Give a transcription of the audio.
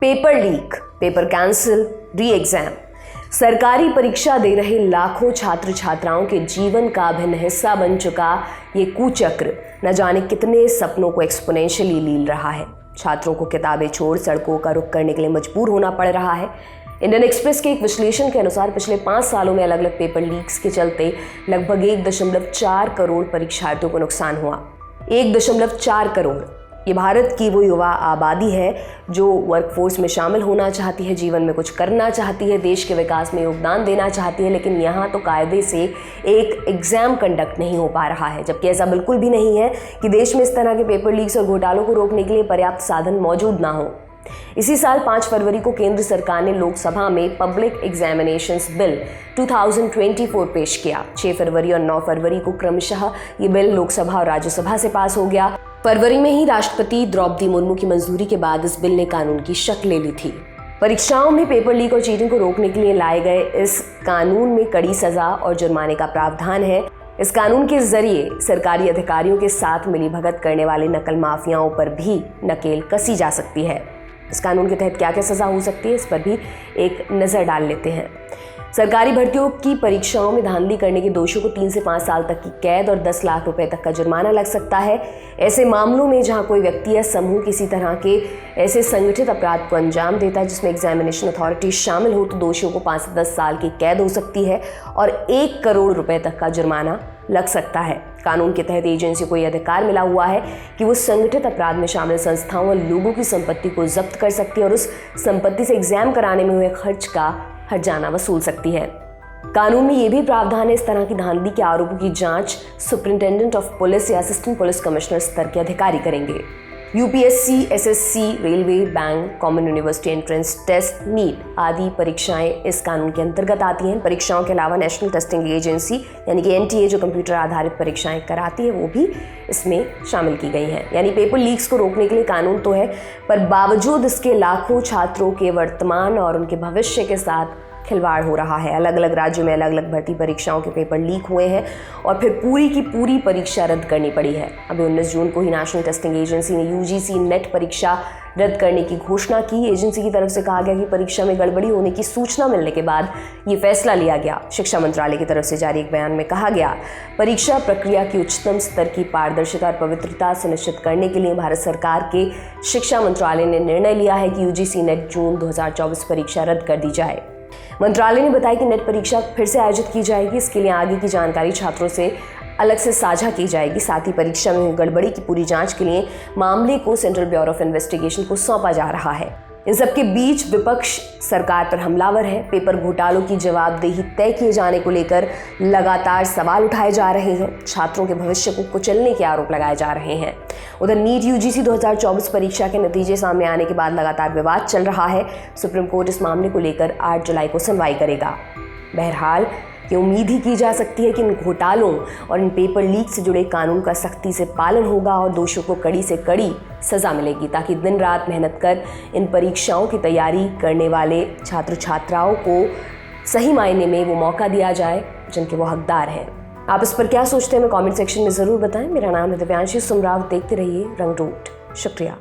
Paper leak, paper cancel, री exam. सरकारी परीक्षा दे रहे लाखों छात्र छात्राओं के जीवन का अभिन्न हिस्सा बन चुका ये कुचक्र न जाने कितने सपनों को एक्सपोनेंशियली लील रहा है। छात्रों को किताबें छोड़ सड़कों का रुख करने के लिए मजबूर होना पड़ रहा है। इंडियन एक्सप्रेस के एक विश्लेषण के अनुसार पिछले 5 सालों में अलग अलग पेपर लीक्स के चलते लगभग 1.4 करोड़ परीक्षार्थियों को नुकसान हुआ। 1.4 करोड़। ये भारत की वो युवा आबादी है जो वर्कफोर्स में शामिल होना चाहती है, जीवन में कुछ करना चाहती है, देश के विकास में योगदान देना चाहती है, लेकिन यहाँ तो कायदे से एक एग्जाम कंडक्ट नहीं हो पा रहा है। जबकि ऐसा बिल्कुल भी नहीं है कि देश में इस तरह के पेपर लीक्स और घोटालों को रोकने के लिए पर्याप्त साधन मौजूद ना हो। इसी साल 5 फरवरी को केंद्र सरकार ने लोकसभा में पब्लिक एग्जामिनेशंस बिल 2024 पेश किया। 6 फरवरी और 9 फरवरी को क्रमशः ये बिल लोकसभा और राज्यसभा से पास हो गया। फरवरी में ही राष्ट्रपति द्रौपदी मुर्मू की मंजूरी के बाद इस बिल ने कानून की शक्ल ले ली थी। परीक्षाओं में पेपर लीक और चीटिंग को रोकने के लिए लाए गए इस कानून में कड़ी सजा और जुर्माने का प्रावधान है। इस कानून के जरिए सरकारी अधिकारियों के साथ मिलीभगत करने वाले नकल माफियाओं पर भी नकेल कसी जा सकती है। इस कानून के तहत क्या क्या सजा हो सकती है, इस पर भी एक नज़र डाल लेते हैं। सरकारी भर्तियों की परीक्षाओं में धांधली करने के दोषियों को 3 से 5 साल तक की कैद और 10 लाख रुपए तक का जुर्माना लग सकता है। ऐसे मामलों में जहां कोई व्यक्ति या समूह किसी तरह के ऐसे संगठित अपराध को अंजाम देता है जिसमें एग्जामिनेशन अथॉरिटी शामिल हो, तो दोषियों को 5 से 10 साल की कैद हो सकती है और 1 करोड़ रुपए तक का जुर्माना लग सकता है। कानून के तहत एजेंसी को यह अधिकार मिला हुआ है कि वो संगठित अपराध में शामिल संस्थाओं और लोगों की संपत्ति को जब्त कर सकती है और उस संपत्ति से एग्जाम कराने में हुए खर्च का हर्जाना वसूल सकती है। कानून में यह भी प्रावधान है इस तरह की धांधली के आरोपों की जांच सुपरिंटेंडेंट ऑफ पुलिस या असिस्टेंट पुलिस कमिश्नर स्तर के अधिकारी करेंगे। UPSC, SSC, railway, bank, common university entrance test, NEET आदि परीक्षाएं इस कानून के अंतर्गत आती हैं। परीक्षाओं के अलावा नेशनल टेस्टिंग एजेंसी यानी कि एनटीए जो कंप्यूटर आधारित परीक्षाएं कराती है वो भी इसमें शामिल की गई हैं। यानी पेपर लीक्स को रोकने के लिए कानून तो है, पर बावजूद इसके लाखों छात्रों के वर्तमान और उनके भविष्य के साथ खिलवाड़ हो रहा है। अलग अलग राज्यों में अलग अलग भर्ती परीक्षाओं के पेपर लीक हुए हैं और फिर पूरी की पूरी परीक्षा रद्द करनी पड़ी है। अभी 19 जून को ही नेशनल टेस्टिंग एजेंसी ने यूजीसी नेट परीक्षा रद्द करने की घोषणा की। एजेंसी की तरफ से कहा गया कि परीक्षा में गड़बड़ी होने की सूचना मिलने के बाद ये फैसला लिया गया। शिक्षा मंत्रालय की तरफ से जारी एक बयान में कहा गया, परीक्षा प्रक्रिया की उच्चतम स्तर की पारदर्शिता और पवित्रता सुनिश्चित करने के लिए भारत सरकार के शिक्षा मंत्रालय ने निर्णय लिया है कि यूजीसी नेट जून 2024 परीक्षा रद्द कर दी जाए। मंत्रालय ने बताया कि नेट परीक्षा फिर से आयोजित की जाएगी। इसके लिए आगे की जानकारी छात्रों से अलग से साझा की जाएगी। साथ ही परीक्षा में हुई गड़बड़ी की पूरी जांच के लिए मामले को सेंट्रल ब्यूरो ऑफ इन्वेस्टिगेशन को सौंपा जा रहा है। इन सबके बीच विपक्ष सरकार पर हमलावर है। पेपर घोटालों की जवाबदेही तय किए जाने को लेकर लगातार सवाल उठाए जा रहे हैं। छात्रों के भविष्य को कुचलने के आरोप लगाए जा रहे हैं। उधर नीट यूजीसी 2024 परीक्षा के नतीजे सामने आने के बाद लगातार विवाद चल रहा है। सुप्रीम कोर्ट इस मामले को लेकर 8 जुलाई को सुनवाई करेगा। बहरहाल ये उम्मीद ही की जा सकती है कि इन घोटालों और इन पेपर लीक से जुड़े कानून का सख्ती से पालन होगा और दोषियों को कड़ी से कड़ी सजा मिलेगी, ताकि दिन रात मेहनत कर इन परीक्षाओं की तैयारी करने वाले छात्र छात्राओं को सही मायने में वो मौका दिया जाए जिनके वो हकदार हैं। आप इस पर क्या सोचते हैं, मैं कमेंट सेक्शन में ज़रूर बताएं। मेरा नाम है दिव्यांशी सुमराव। देखते रहिए रंगरूट। शुक्रिया।